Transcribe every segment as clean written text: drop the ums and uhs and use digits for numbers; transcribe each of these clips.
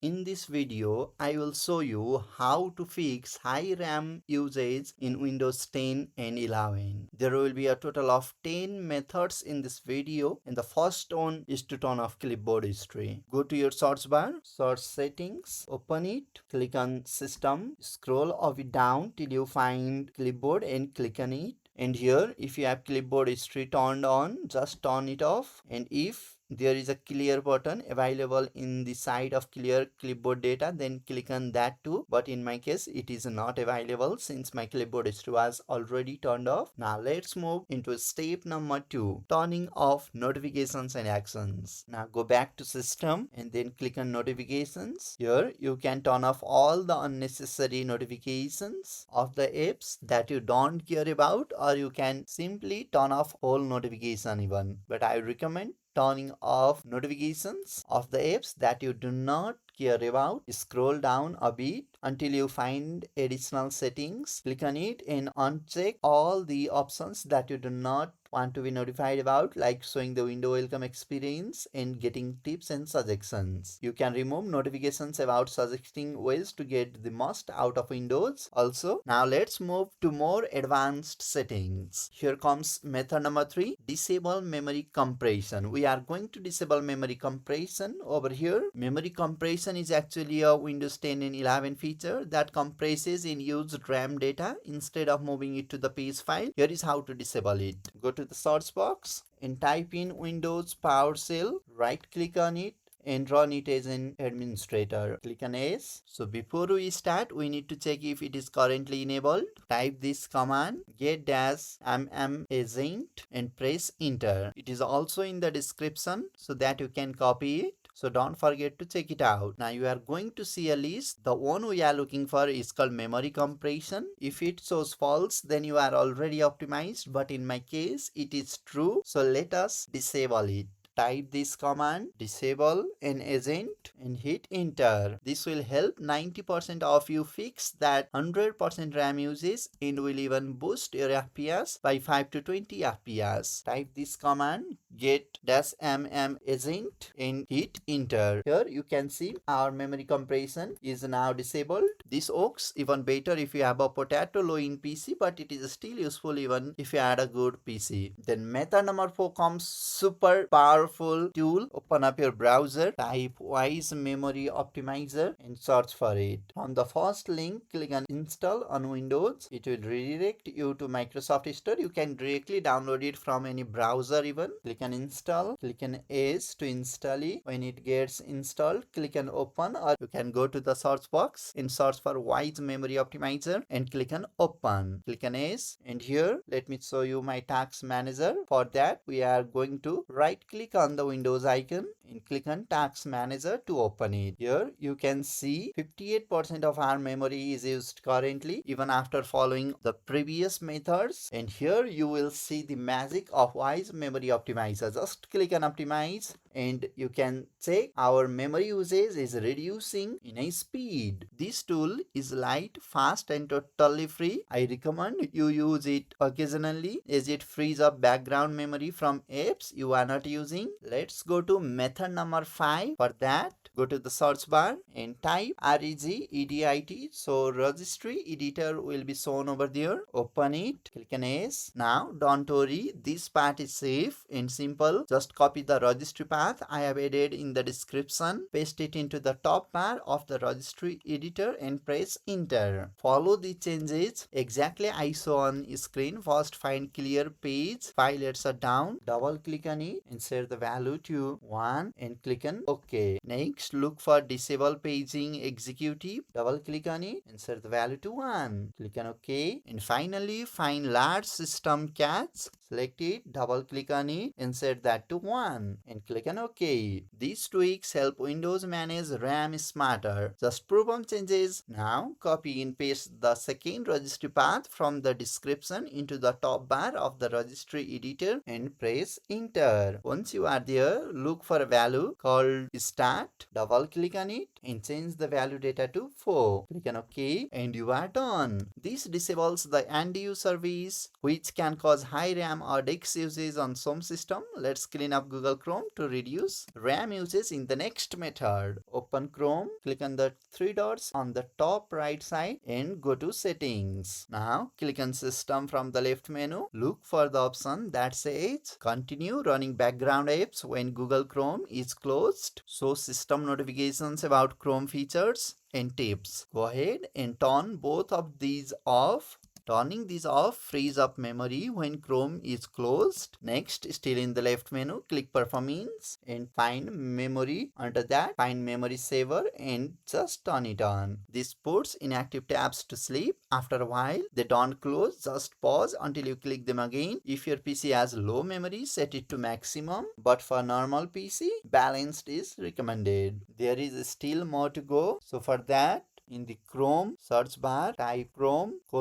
In this video, I will show you how to fix high RAM usage in Windows 10 and 11. There will be a total of 10 methods in this video, and the first one is to turn off clipboard history. Go to your search bar, search settings, open it, click on system, scroll of it down till you find clipboard and click on it. And here, if you have clipboard history turned on, just turn it off. And if there is a clear button available in the side of clear clipboard data, then click on that too. But in my case, it is not available since my clipboard history was already turned off. Now let's move into step number 2, turning off notifications and actions. Now go back to system and then click on notifications. Here you can turn off all the unnecessary notifications of the apps that you don't care about, or you can simply turn off all notification even. But I recommend turning off notifications of the apps that you do not care about. Scroll down a bit until you find additional settings. Click on it and uncheck all the options that you do not want to be notified about, like showing the window welcome experience and getting tips and suggestions. You can remove notifications about suggesting ways to get the most out of Windows also. Now let's move to more advanced settings. Here comes method number 3, disable memory compression. We are going to disable memory compression over here. Memory compression is actually a Windows 10 and 11 feature that compresses in used RAM data instead of moving it to the page file. Here is how to disable it. Go to the search box and type in Windows PowerShell, right click on it and run it as an administrator. Click on S. So before we start, we need to check if it is currently enabled. Type this command, get-MMAgent, and press enter. It is also in the description so that you can copy it. So don't forget to check it out. Now you are going to see a list. The one we are looking for is called memory compression. If it shows false, then you are already optimized. But in my case, it is true. So let us disable it. Type this command, disable an agent, and hit enter. This will help 90% of you fix that 100% RAM usage and will even boost your FPS by 5 to 20 FPS. Type this command, get-MMAgent, and hit enter. Here you can see our memory compression is now disabled. This works even better if you have a potato low in PC, but it is still useful even if you had a good PC. Then method number 4 comes super powerful tool. Open up your browser, type Wise Memory Optimizer and search for it. On the first link, click on install on Windows. It will redirect you to Microsoft Store. You can directly download it from any browser even. Click on install, click on S to install it. When it gets installed, click on open, or you can go to the search box and search for Wise Memory Optimizer and click on open. Click on S, and here let me show you my task manager. For that, we are going to right click on the Windows icon and click on Task Manager to open it. Here you can see 58% of our memory is used currently, even after following the previous methods. And here you will see the magic of Wise Memory Optimizer. Just click on Optimize and you can check our memory usage is reducing in a speed. This tool is light, fast and totally free. I recommend you use it occasionally as it frees up background memory from apps you are not using. Let's go to method number 5. For that, go to the search bar and type regedit. So registry editor will be shown over there. Open it, click on S. Now don't worry, this part is safe and simple. Just copy the registry path I have added in the description, paste it into the top bar of the registry editor and press enter. Follow the changes exactly I saw on screen. First, find clear page, file let's down, double click on it and set the value to 1 and click on OK. Next, look for disable paging executive, double click on it and set the value to 1. Click on OK. And finally, find large system cache, select it, double click on it and set that to 1 and click on OK. These tweaks help Windows manage RAM smarter. Just prove on changes. Now copy and paste the second registry path from the description into the top bar of the registry editor and press enter. Once you are there, look for a value called start, double click on it and change the value data to 4. Click on OK and you are done. This disables the undo service which can cause high RAM or disk usage on some system. Let's clean up Google Chrome to reduce RAM usage in the next method. Open Chrome, click on the three dots on the top right side and go to settings. Now click on system from the left menu. Look for the option that says continue running background apps when Google Chrome is closed. Show system notifications about Chrome features and tips. Go ahead and turn both of these off. Turning these off frees up memory when Chrome is closed. Next, still in the left menu, click Performance and find Memory. Under that, find Memory Saver and just turn it on. This puts inactive tabs to sleep. After a while, they don't close. Just pause until you click them again. If your PC has low memory, set it to maximum. But for normal PC, balanced is recommended. There is still more to go. So for that, in the Chrome search bar, type Chrome : /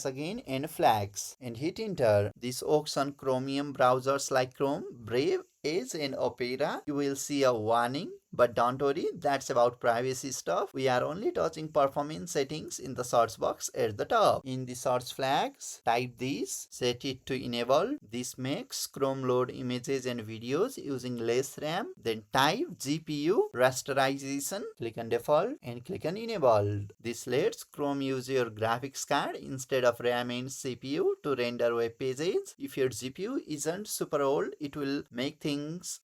again and flags and hit enter. This works on Chromium browsers like Chrome, Brave, Edge and Opera. You will see a warning, but don't worry, that's about privacy stuff. We are only touching performance settings in the search box at the top. In the search flags, type this, set it to enable. This makes Chrome load images and videos using less RAM. Then type GPU rasterization, click on default and click on enabled. This lets Chrome use your graphics card instead of RAM and CPU to render web pages. If your GPU isn't super old, it will make things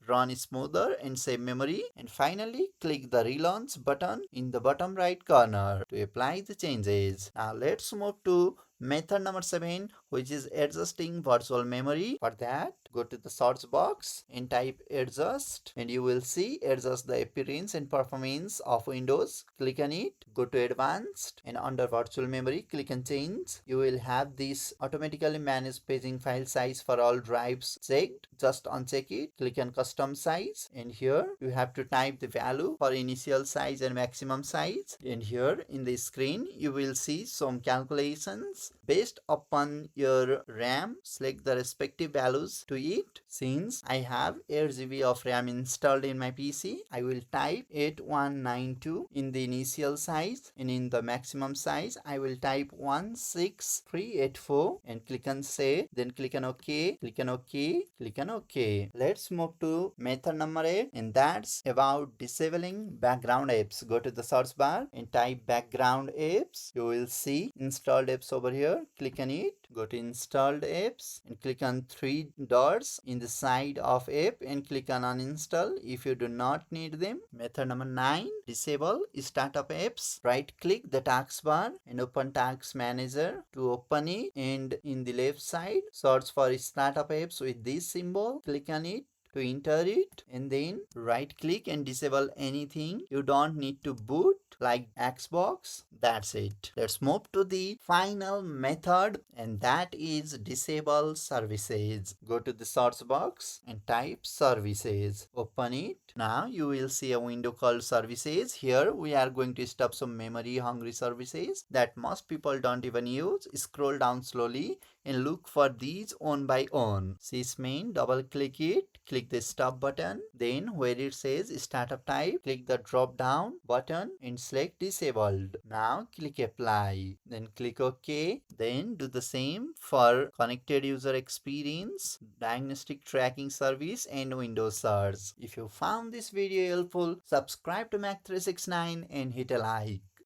run smoother and save memory. And finally, click the relaunch button in the bottom right corner to apply the changes. Now let's move to method number 7, which is adjusting virtual memory. For that, go to the search box and type adjust and you will see adjust the appearance and performance of Windows. Click on it, go to advanced and under virtual memory, click on change. You will have this automatically manage paging file size for all drives checked. Just uncheck it, click on custom size and here you have to type the value for initial size and maximum size. And here in the screen, you will see some calculations. Based upon your RAM, select the respective values to it. Since I have 8 GB of RAM installed in my PC, I will type 8192 in the initial size and in the maximum size, I will type 16384 and click on save. Then click on OK, click on OK, click on OK. Let's move to method number 8 and that's about disabling background apps. Go to the search bar and type background apps. You will see installed apps over here. Click on it, go to installed apps and click on three dots in the side of app and click on uninstall if you do not need them. Method number 9, disable startup apps. Right click the taskbar and open task manager to open it, and in the left side search for startup apps with this symbol. Click on it to enter it and then right click and disable anything you don't need to boot like Xbox. That's it. Let's move to the final method and that is disable services. Go to the search box and type services. Open it. Now you will see a window called services. Here we are going to stop some memory hungry services that most people don't even use. Scroll down slowly and look for these one by one. Sysmain, double click it, click the stop button, then where it says startup type, click the drop down button and select disabled. Now click apply, then click OK, then do the same for connected user experience, diagnostic tracking service and Windows search. If you found this video helpful, subscribe to Mac369 and hit a like.